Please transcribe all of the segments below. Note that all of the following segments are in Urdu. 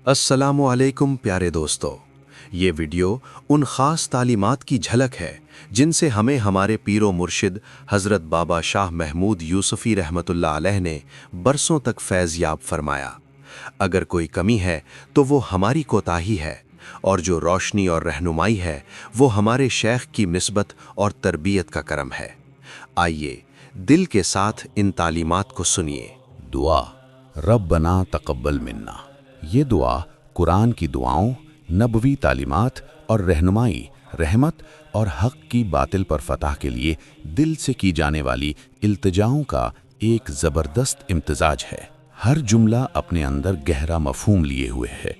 السلام علیکم پیارے دوستو، یہ ویڈیو ان خاص تعلیمات کی جھلک ہے جن سے ہمیں ہمارے پیر و مرشد حضرت بابا شاہ محمود یوسفی رحمۃ اللہ علیہ نے برسوں تک فیض یاب فرمایا۔ اگر کوئی کمی ہے تو وہ ہماری کوتاہی ہے، اور جو روشنی اور رہنمائی ہے وہ ہمارے شیخ کی نسبت اور تربیت کا کرم ہے۔ آئیے دل کے ساتھ ان تعلیمات کو سنیے۔ دعا ربنا تقبل منا، یہ دعا قرآن کی دعاؤں، نبوی تعلیمات اور رہنمائی، رحمت اور حق کی باطل پر فتح کے لیے دل سے کی جانے والی التجاؤں کا ایک زبردست امتزاج ہے۔ ہر جملہ اپنے اندر گہرا مفہوم لیے ہوئے ہے،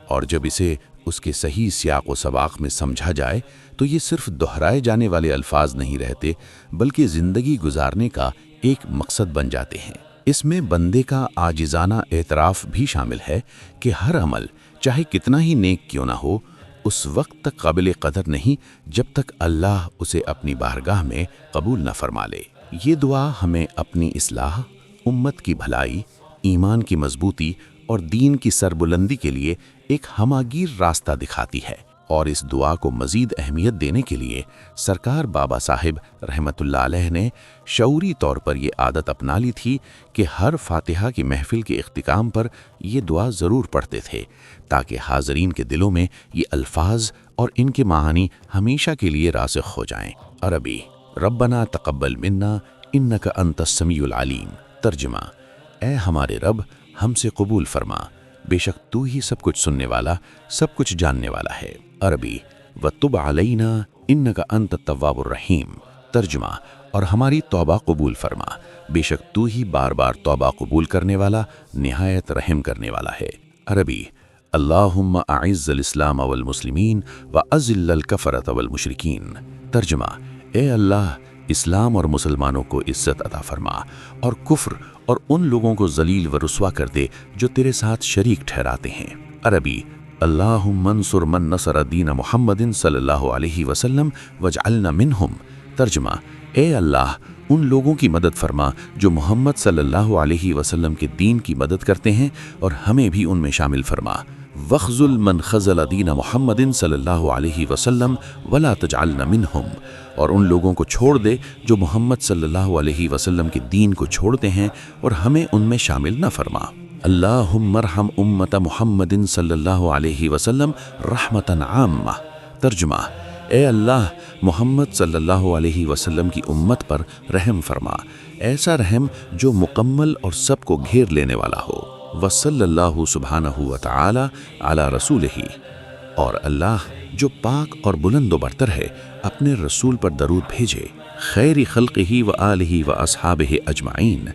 اور جب اسے اس کے صحیح سیاق و سباق میں سمجھا جائے تو یہ صرف دہرائے جانے والے الفاظ نہیں رہتے، بلکہ زندگی گزارنے کا ایک مقصد بن جاتے ہیں۔ اس میں بندے کا عاجزانہ اعتراف بھی شامل ہے کہ ہر عمل چاہے کتنا ہی نیک کیوں نہ ہو، اس وقت تک قابل قدر نہیں جب تک اللہ اسے اپنی بارگاہ میں قبول نہ فرما لے۔ یہ دعا ہمیں اپنی اصلاح، امت کی بھلائی، ایمان کی مضبوطی اور دین کی سربلندی کے لیے ایک ہماگیر راستہ دکھاتی ہے، اور اس دعا کو مزید اہمیت دینے کے لیے سرکار بابا صاحب رحمۃ اللہ علیہ نے شعوری طور پر یہ عادت اپنا لی تھی کہ ہر فاتحہ کی محفل کے اختتام پر یہ دعا ضرور پڑھتے تھے، تاکہ حاضرین کے دلوں میں یہ الفاظ اور ان کے معانی ہمیشہ کے لیے راسخ ہو جائیں۔ عربی: ربنا تقبل منا انک انت السمیع العلیم۔ ترجمہ: اے ہمارے رب، ہم سے قبول فرما، بے شک تو ہی سب کچھ سننے والا، سب کچھ جاننے والا ہے۔ عربی: وتب علینا انک انت التواب الرحیم۔ ترجمہ: اور ہماری توبہ قبول فرما، بے شک تو ہی بار بار توبہ قبول کرنے والا، نہایت رحم کرنے والا ہے۔ عربی: اللہم اعز الاسلام والمسلمین واذل الکفرۃ والمشرکین۔ ترجمہ: اے اللہ، اسلام اور مسلمانوں کو عزت عطا فرما، اور کفر اور ان لوگوں کو ذلیل و رسوا کر دے جو تیرے ساتھ شریک ٹھہراتے ہیں۔ عربی: اللہم انصر من نصر دین محمد صلی اللہ علیہ وسلم واجعلنا منہم۔ ترجمہ: اے اللہ، ان لوگوں کی مدد فرما جو محمد صلی اللہ علیہ وسلم کے دین کی مدد کرتے ہیں، اور ہمیں بھی ان میں شامل فرما۔ وَخْذُلْ مَنْ خَذَلَ دِينَ مُحَمَّدٍ صلی اللہ علیہ وسلم وَلَا تَجْعَلْنَا مِنْهُمْ، اور ان لوگوں کو چھوڑ دے جو محمد صلی اللہ علیہ وسلم کے دین کو چھوڑتے ہیں، اور ہمیں ان میں شامل نہ فرما۔ اللہم ارحم امت محمد صلی اللہ علیہ وسلم رحمتاً عامہ۔ ترجمہ: اے اللہ، محمد صلی اللہ علیہ وسلم کی امت پر رحم فرما، ایسا رحم جو مکمل اور سب کو گھیر لینے والا ہو۔ وصلی اللہ سبحانہ وتعالی علی رسولہ، اور اللہ جو پاک اور بلند و برتر ہے اپنے رسول پر درود بھیجے، خیر خلقہ و آلہ و اصحابہ اجمعین،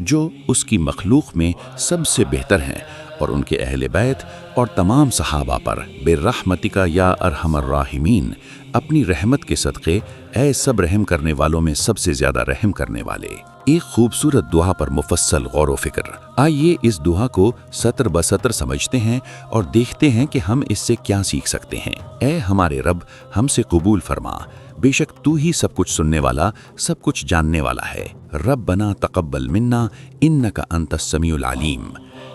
جو اس کی مخلوق میں سب سے بہتر ہیں، اور ان کے اہل بیت اور تمام صحابہ پر برحمتک یا ارحم الراحمین، اپنی رحمت کے صدقے اے سب رحم کرنے والوں میں سب سے زیادہ رحم کرنے والے۔ ایک خوبصورت دعا پر مفصل غور و فکر۔ آئیے اس دعا کو سطر بسطر سمجھتے ہیں اور دیکھتے ہیں کہ ہم اس سے کیا سیکھ سکتے ہیں۔ اے ہمارے رب، ہم سے قبول فرما، بے شک تو ہی سب کچھ سننے والا، سب کچھ جاننے والا ہے۔ ربنا تقبل منا انک انت السمیع العلیم۔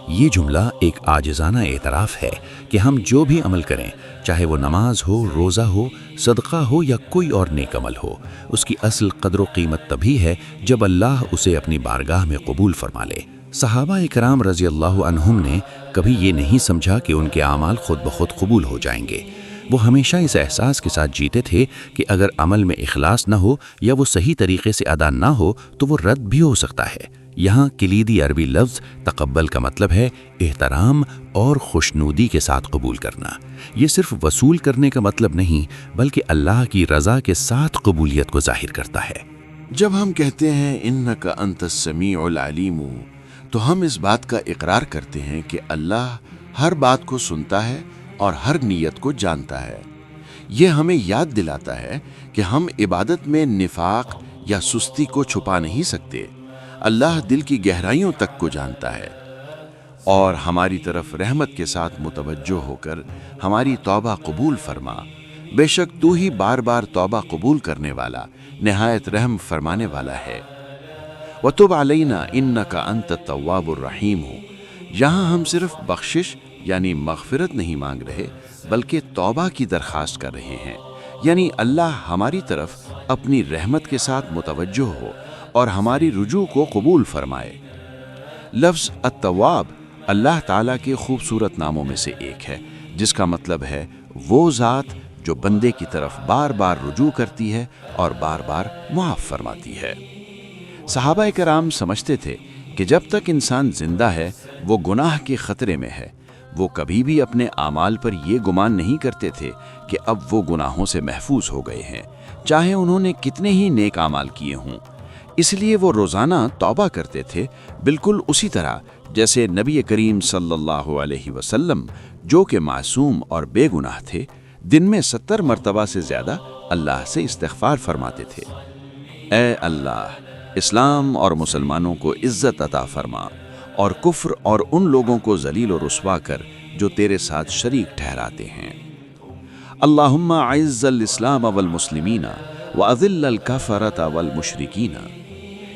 یہ جملہ ایک عاجزانہ اعتراف ہے کہ ہم جو بھی عمل کریں، چاہے وہ نماز ہو، روزہ ہو، صدقہ ہو یا کوئی اور نیک عمل ہو، اس کی اصل قدر و قیمت تبھی ہے جب اللہ اسے اپنی بارگاہ میں قبول فرما لے۔ صحابہ اکرام رضی اللہ عنہم نے کبھی یہ نہیں سمجھا کہ ان کے اعمال خود بخود قبول ہو جائیں گے۔ وہ ہمیشہ اس احساس کے ساتھ جیتے تھے کہ اگر عمل میں اخلاص نہ ہو یا وہ صحیح طریقے سے ادا نہ ہو تو وہ رد بھی ہو سکتا ہے۔ یہاں کلیدی عربی لفظ تقبل کا مطلب ہے احترام اور خوشنودی کے ساتھ قبول کرنا۔ یہ صرف وصول کرنے کا مطلب نہیں، بلکہ اللہ کی رضا کے ساتھ قبولیت کو ظاہر کرتا ہے۔ جب ہم کہتے ہیں انک انت السمیع العلیم، تو ہم اس بات کا اقرار کرتے ہیں کہ اللہ ہر بات کو سنتا ہے اور ہر نیت کو جانتا ہے۔ یہ ہمیں یاد دلاتا ہے کہ ہم عبادت میں نفاق یا سستی کو چھپا نہیں سکتے۔ اللہ دل کی گہرائیوں تک کو جانتا ہے، اور ہماری طرف رحمت کے ساتھ متوجہ ہو کر ہماری توبہ قبول فرما، بے شک تو ہی بار بار توبہ قبول کرنے والا، نہایت رحم فرمانے والا ہے۔ وتب علینا انک انت التواب الرحیم ہو، یہاں ہم صرف بخشش یعنی مغفرت نہیں مانگ رہے بلکہ توبہ کی درخواست کر رہے ہیں، یعنی اللہ ہماری طرف اپنی رحمت کے ساتھ متوجہ ہو اور ہماری رجوع کو قبول فرمائے۔ لفظ التواب اللہ تعالیٰ کے خوبصورت ناموں میں سے ایک ہے، جس کا مطلب ہے وہ ذات جو بندے کی طرف بار بار رجوع کرتی ہے اور بار بار معاف فرماتی ہے۔ صحابہ کرام سمجھتے تھے کہ جب تک انسان زندہ ہے وہ گناہ کے خطرے میں ہے۔ وہ کبھی بھی اپنے اعمال پر یہ گمان نہیں کرتے تھے کہ اب وہ گناہوں سے محفوظ ہو گئے ہیں، چاہے انہوں نے کتنے ہی نیک اعمال کیے ہوں۔ اس لیے وہ روزانہ توبہ کرتے تھے، بالکل اسی طرح جیسے نبی کریم صلی اللہ علیہ وسلم جو کہ معصوم اور بے گناہ تھے، دن میں 70 مرتبہ سے زیادہ اللہ سے استغفار فرماتے تھے۔ اے اللہ، اسلام اور مسلمانوں کو عزت عطا فرما اور کفر اور ان لوگوں کو ذلیل و رسوا کر جو تیرے ساتھ شریک ٹھہراتے ہیں۔ اللہم اعز الاسلام والمسلمین واذل الکفرۃ والمشرکین۔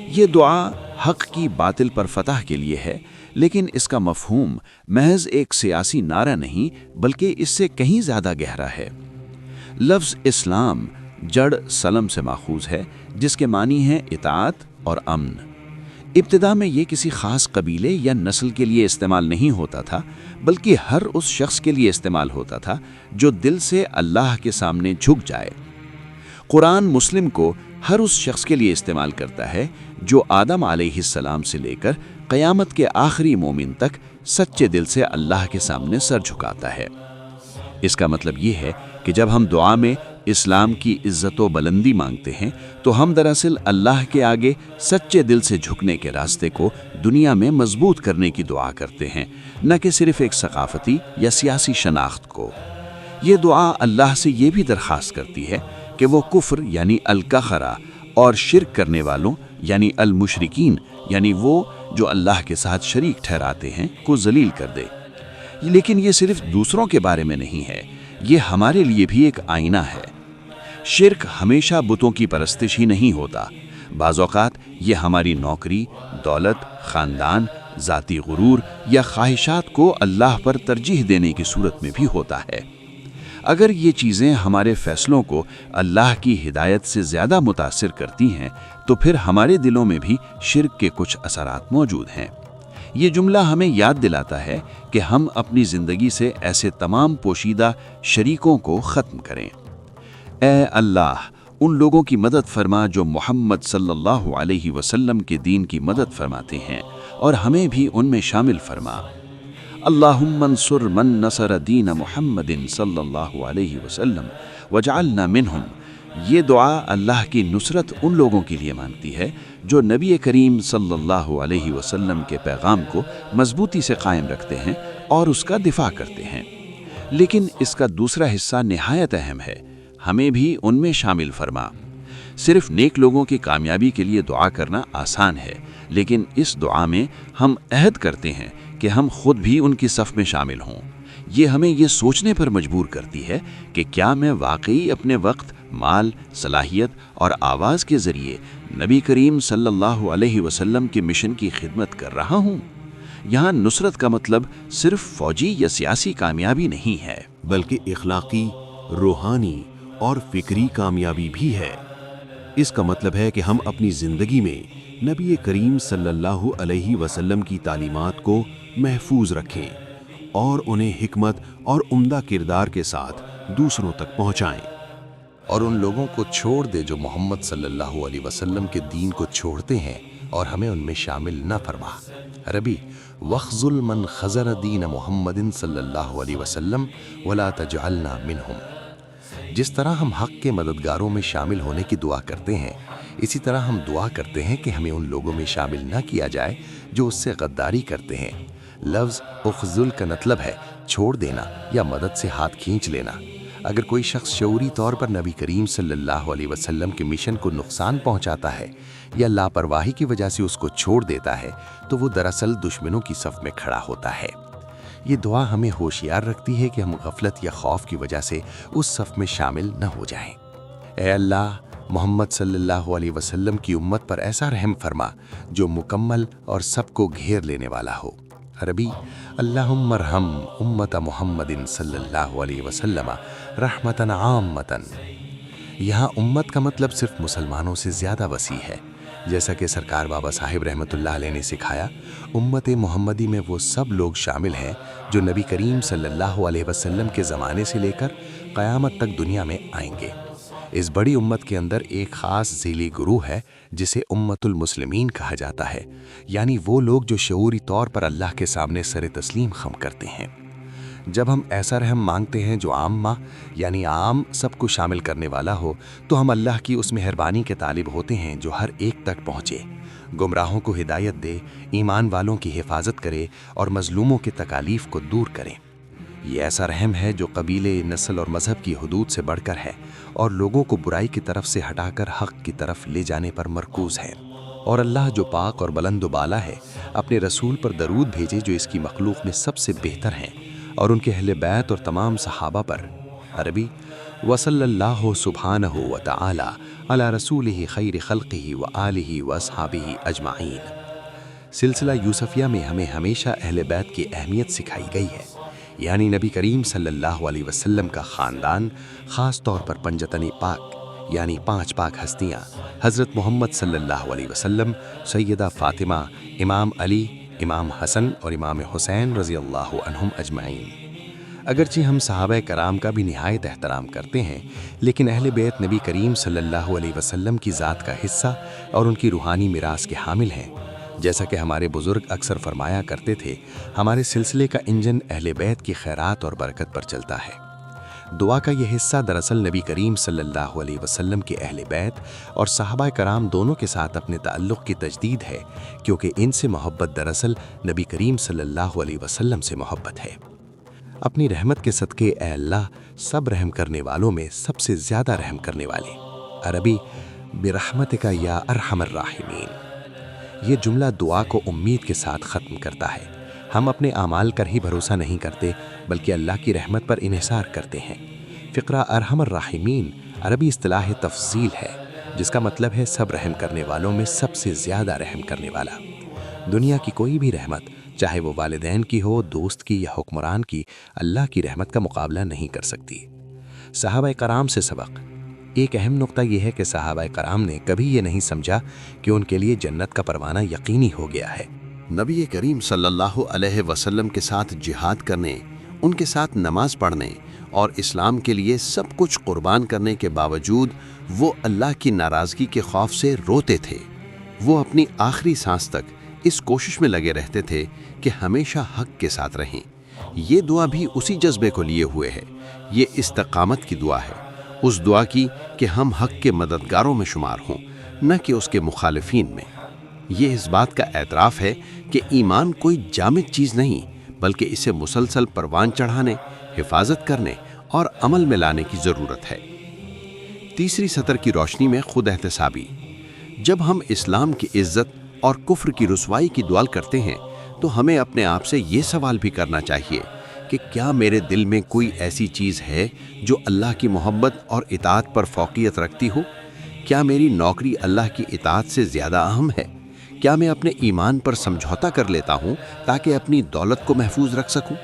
یہ دعا حق کی باطل پر فتح کے لیے ہے، لیکن اس کا مفہوم محض ایک سیاسی نعرہ نہیں بلکہ اس سے کہیں زیادہ گہرا ہے۔ لفظ اسلام جڑ سلم سے ماخوذ ہے، جس کے معنی ہے اطاعت اور امن۔ ابتدا میں یہ کسی خاص قبیلے یا نسل کے لیے استعمال نہیں ہوتا تھا، بلکہ ہر اس شخص کے لیے استعمال ہوتا تھا جو دل سے اللہ کے سامنے جھک جائے۔ قرآن مسلم کو ہر اس شخص کے لیے استعمال کرتا ہے جو آدم علیہ السلام سے لے کر قیامت کے آخری مومن تک سچے دل سے اللہ کے سامنے سر جھکاتا ہے۔ اس کا مطلب یہ ہے کہ جب ہم دعا میں اسلام کی عزت و بلندی مانگتے ہیں تو ہم دراصل اللہ کے آگے سچے دل سے جھکنے کے راستے کو دنیا میں مضبوط کرنے کی دعا کرتے ہیں، نہ کہ صرف ایک ثقافتی یا سیاسی شناخت کو۔ یہ دعا اللہ سے یہ بھی درخواست کرتی ہے کہ وہ کفر یعنی الکفرہ اور شرک کرنے والوں یعنی المشرکین یعنی وہ جو اللہ کے ساتھ شریک ٹھہراتے ہیں کو ذلیل کر دے۔ لیکن یہ صرف دوسروں کے بارے میں نہیں ہے، یہ ہمارے لیے بھی ایک آئینہ ہے۔ شرک ہمیشہ بتوں کی پرستش ہی نہیں ہوتا، بعض اوقات یہ ہماری نوکری، دولت، خاندان، ذاتی غرور یا خواہشات کو اللہ پر ترجیح دینے کی صورت میں بھی ہوتا ہے۔ اگر یہ چیزیں ہمارے فیصلوں کو اللہ کی ہدایت سے زیادہ متاثر کرتی ہیں تو پھر ہمارے دلوں میں بھی شرک کے کچھ اثرات موجود ہیں۔ یہ جملہ ہمیں یاد دلاتا ہے کہ ہم اپنی زندگی سے ایسے تمام پوشیدہ شریکوں کو ختم کریں۔ اے اللہ، ان لوگوں کی مدد فرما جو محمد صلی اللہ علیہ وسلم کے دین کی مدد فرماتے ہیں اور ہمیں بھی ان میں شامل فرما۔ اللہم انصر من نصر دین محمد صلی اللہ علیہ وسلم وجعلنا منہم۔ یہ دعا اللہ کی نصرت ان لوگوں کے لیے مانگتی ہے جو نبی کریم صلی اللہ علیہ وسلم کے پیغام کو مضبوطی سے قائم رکھتے ہیں اور اس کا دفاع کرتے ہیں۔ لیکن اس کا دوسرا حصہ نہایت اہم ہے، ہمیں بھی ان میں شامل فرما۔ صرف نیک لوگوں کی کامیابی کے لیے دعا کرنا آسان ہے، لیکن اس دعا میں ہم عہد کرتے ہیں کہ ہم خود بھی ان کی صف میں شامل ہوں۔ یہ ہمیں یہ سوچنے پر مجبور کرتی ہے کہ کیا میں واقعی اپنے وقت، مال، صلاحیت اور آواز کے ذریعے نبی کریم صلی اللہ علیہ وسلم کے مشن کی خدمت کر رہا ہوں؟ یہاں نصرت کا مطلب صرف فوجی یا سیاسی کامیابی نہیں ہے، بلکہ اخلاقی، روحانی اور فکری کامیابی بھی ہے۔ اس کا مطلب ہے کہ ہم اپنی زندگی میں نبی کریم صلی اللہ علیہ وسلم کی تعلیمات کو محفوظ رکھیں اور انہیں حکمت اور عمدہ کردار کے ساتھ دوسروں تک پہنچائیں۔ اور ان لوگوں کو چھوڑ دے جو محمد صلی اللہ علیہ وسلم کے دین کو چھوڑتے ہیں اور ہمیں ان میں شامل نہ فرما۔ عربی وَخْذُلْ مَنْ خَزَرَ دین محمد صلی اللہ علیہ وسلم وَلَا تَجْعَلْنَا مِنْهُمْ۔ جس طرح ہم حق کے مددگاروں میں شامل ہونے کی دعا کرتے ہیں، اسی طرح ہم دعا کرتے ہیں کہ ہمیں ان لوگوں میں شامل نہ کیا جائے جو اس سے غداری کرتے ہیں۔ لفظ اخذل کا مطلب ہے چھوڑ دینا یا مدد سے ہاتھ کھینچ لینا۔ اگر کوئی شخص شعوری طور پر نبی کریم صلی اللہ علیہ وسلم کے مشن کو نقصان پہنچاتا ہے یا لاپرواہی کی وجہ سے اس کو چھوڑ دیتا ہے تو وہ دراصل دشمنوں کی صف میں کھڑا ہوتا ہے۔ یہ دعا ہمیں ہوشیار رکھتی ہے کہ ہم غفلت یا خوف کی وجہ سے اس صف میں شامل نہ ہو جائیں۔ اے اللہ، محمد صلی اللہ علیہ وسلم کی امت پر ایسا رحم فرما جو مکمل اور سب کو گھیر لینے والا ہو۔ عربی اللہم ارحم امت محمد صلی اللہ علیہ وسلم رحمتاً عامتاً۔ یہاں امت کا مطلب صرف مسلمانوں سے زیادہ وسیع ہے، جیسا کہ سرکار بابا صاحب رحمۃ اللہ علیہ نے سکھایا، امت محمدی میں وہ سب لوگ شامل ہیں جو نبی کریم صلی اللہ علیہ وسلم کے زمانے سے لے کر قیامت تک دنیا میں آئیں گے۔ اس بڑی امت کے اندر ایک خاص ذیلی گروہ ہے جسے امت المسلمین کہا جاتا ہے، یعنی وہ لوگ جو شعوری طور پر اللہ کے سامنے سر تسلیم خم کرتے ہیں۔ جب ہم ایسا رحم مانگتے ہیں جو عامہ یعنی عام سب کو شامل کرنے والا ہو، تو ہم اللہ کی اس مہربانی کے طالب ہوتے ہیں جو ہر ایک تک پہنچے، گمراہوں کو ہدایت دے، ایمان والوں کی حفاظت کرے اور مظلوموں کے تکالیف کو دور کرے۔ یہ ایسا رحم ہے جو قبیلے، نسل اور مذہب کی حدود سے بڑھ کر ہے اور لوگوں کو برائی کی طرف سے ہٹا کر حق کی طرف لے جانے پر مرکوز ہے۔ اور اللہ جو پاک اور بلند و بالا ہے، اپنے رسول پر درود بھیجے جو اس کی مخلوق میں سب سے بہتر ہیں، اور ان کے اہل بیت اور تمام صحابہ پر۔ عربی وصلی اللہ سبحانہ وتعالی علی رسولہ خیر خلقہ وآلہ واصحابہ اجمعین۔ سلسلہ یوسفیہ میں ہمیں ہمیشہ اہل بیت کی اہمیت سکھائی گئی ہے، یعنی نبی کریم صلی اللہ علیہ وسلم کا خاندان، خاص طور پر پنجتن پاک یعنی 5 پاک ہستیاں، حضرت محمد صلی اللہ علیہ وسلم، سیدہ فاطمہ، امام علی، امام حسن اور امام حسین رضی اللہ عنہم اجمعین۔ اگرچہ ہم صحابہ کرام کا بھی نہایت احترام کرتے ہیں، لیکن اہل بیت نبی کریم صلی اللہ علیہ وسلم کی ذات کا حصہ اور ان کی روحانی میراث کے حامل ہیں۔ جیسا کہ ہمارے بزرگ اکثر فرمایا کرتے تھے، ہمارے سلسلے کا انجن اہل بیت کی خیرات اور برکت پر چلتا ہے۔ دعا کا یہ حصہ دراصل نبی کریم صلی اللہ علیہ وسلم کے اہل بیت اور صحابہ کرام دونوں کے ساتھ اپنے تعلق کی تجدید ہے، کیونکہ ان سے محبت دراصل نبی کریم صلی اللہ علیہ وسلم سے محبت ہے۔ اپنی رحمت کے صدقے اے اللہ سب رحم کرنے والوں میں سب سے زیادہ رحم کرنے والے۔ عربی برحمتک یا ارحم الراحمین۔ یہ جملہ دعا کو امید کے ساتھ ختم کرتا ہے۔ ہم اپنے اعمال پر ہی بھروسہ نہیں کرتے بلکہ اللہ کی رحمت پر انحصار کرتے ہیں۔ فقرہ ارحم الراحمین عربی اصطلاح تفضیل ہے، جس کا مطلب ہے سب رحم کرنے والوں میں سب سے زیادہ رحم کرنے والا۔ دنیا کی کوئی بھی رحمت، چاہے وہ والدین کی ہو، دوست کی یا حکمران کی، اللہ کی رحمت کا مقابلہ نہیں کر سکتی۔ صحابہ کرام سے سبق۔ ایک اہم نقطہ یہ ہے کہ صحابہ کرام نے کبھی یہ نہیں سمجھا کہ ان کے لیے جنت کا پروانہ یقینی ہو گیا ہے۔ نبی کریم صلی اللہ علیہ وسلم کے ساتھ جہاد کرنے، ان کے ساتھ نماز پڑھنے اور اسلام کے لیے سب کچھ قربان کرنے کے باوجود وہ اللہ کی ناراضگی کے خوف سے روتے تھے۔ وہ اپنی آخری سانس تک اس کوشش میں لگے رہتے تھے کہ ہمیشہ حق کے ساتھ رہیں۔ یہ دعا بھی اسی جذبے کو لیے ہوئے ہے۔ یہ استقامت کی دعا ہے، اس دعا کی کہ ہم حق کے مددگاروں میں شمار ہوں، نہ کہ اس کے مخالفین میں۔ یہ اس بات کا اعتراف ہے کہ ایمان کوئی جامد چیز نہیں، بلکہ اسے مسلسل پروان چڑھانے، حفاظت کرنے اور عمل میں لانے کی ضرورت ہے۔ تیسری سطر کی روشنی میں خود احتسابی۔ جب ہم اسلام کی عزت اور کفر کی رسوائی کی دعا کرتے ہیں تو ہمیں اپنے آپ سے یہ سوال بھی کرنا چاہیے کہ کیا میرے دل میں کوئی ایسی چیز ہے جو اللہ کی محبت اور اطاعت پر فوقیت رکھتی ہو؟ کیا میری نوکری اللہ کی اطاعت سے زیادہ اہم ہے؟ کیا میں اپنے ایمان پر سمجھوتا کر لیتا ہوں تاکہ اپنی دولت کو محفوظ رکھ سکوں؟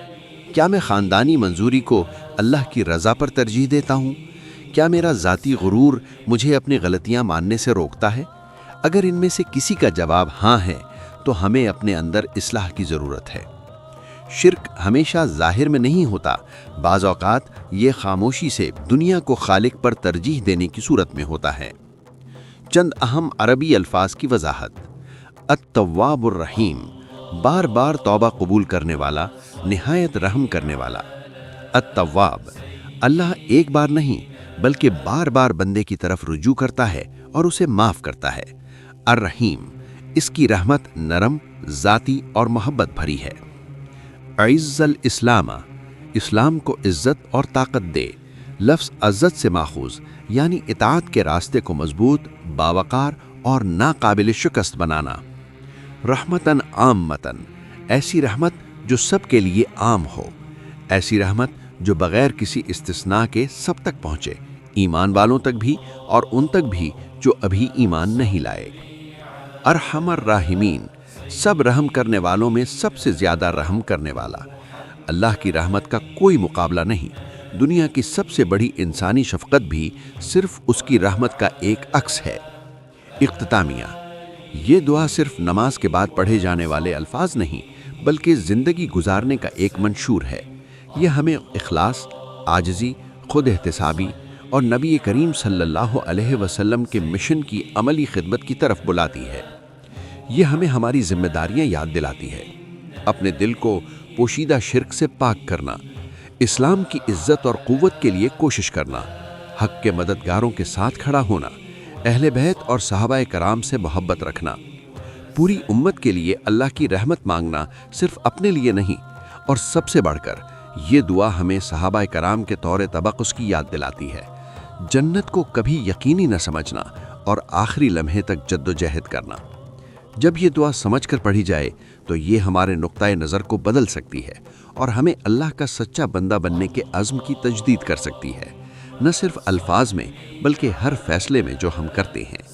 کیا میں خاندانی منظوری کو اللہ کی رضا پر ترجیح دیتا ہوں؟ کیا میرا ذاتی غرور مجھے اپنی غلطیاں ماننے سے روکتا ہے؟ اگر ان میں سے کسی کا جواب ہاں ہے تو ہمیں اپنے اندر اصلاح کی ضرورت ہے۔ شرک ہمیشہ ظاہر میں نہیں ہوتا، بعض اوقات یہ خاموشی سے دنیا کو خالق پر ترجیح دینے کی صورت میں ہوتا ہے۔ چند اہم عربی الفاظ کی وضاحت۔ التواب الرحیم، بار بار توبہ قبول کرنے والا، نہایت رحم کرنے والا۔ التواب، اللہ ایک بار نہیں بلکہ بار بار بندے کی طرف رجوع کرتا ہے اور اسے معاف کرتا ہے۔ الرحیم، اس کی رحمت نرم، ذاتی اور محبت بھری ہے۔ اعز الاسلام، اسلام کو عزت اور طاقت دے۔ لفظ عزت سے ماخوذ، یعنی اطاعت کے راستے کو مضبوط، باوقار اور ناقابل شکست بنانا۔ رحمتاً عامتاً، ایسی رحمت جو سب کے لیے عام ہو، ایسی رحمت جو بغیر کسی استثناء کے سب تک پہنچے، ایمان والوں تک بھی اور ان تک بھی جو ابھی ایمان نہیں لائے۔ ارحم الراحمین، سب رحم کرنے والوں میں سب سے زیادہ رحم کرنے والا۔ اللہ کی رحمت کا کوئی مقابلہ نہیں۔ دنیا کی سب سے بڑی انسانی شفقت بھی صرف اس کی رحمت کا ایک عکس ہے۔ اختتامیہ، یہ دعا صرف نماز کے بعد پڑھے جانے والے الفاظ نہیں، بلکہ زندگی گزارنے کا ایک منشور ہے۔ یہ ہمیں اخلاص، عاجزی، خود احتسابی اور نبی کریم صلی اللہ علیہ وسلم کے مشن کی عملی خدمت کی طرف بلاتی ہے۔ یہ ہمیں ہماری ذمہ داریاں یاد دلاتی ہے۔ اپنے دل کو پوشیدہ شرک سے پاک کرنا، اسلام کی عزت اور قوت کے لیے کوشش کرنا، حق کے مددگاروں کے ساتھ کھڑا ہونا، اہل بیت اور صحابہ کرام سے محبت رکھنا، پوری امت کے لیے اللہ کی رحمت مانگنا، صرف اپنے لیے نہیں، اور سب سے بڑھ کر یہ دعا ہمیں صحابہ کرام کے طور تبقس کی یاد دلاتی ہے۔ جنت کو کبھی یقینی نہ سمجھنا اور آخری لمحے تک جد و جہد کرنا۔ جب یہ دعا سمجھ کر پڑھی جائے تو یہ ہمارے نقطۂ نظر کو بدل سکتی ہے اور ہمیں اللہ کا سچا بندہ بننے کے عزم کی تجدید کر سکتی ہے، نہ صرف الفاظ میں بلکہ ہر فیصلے میں جو ہم کرتے ہیں۔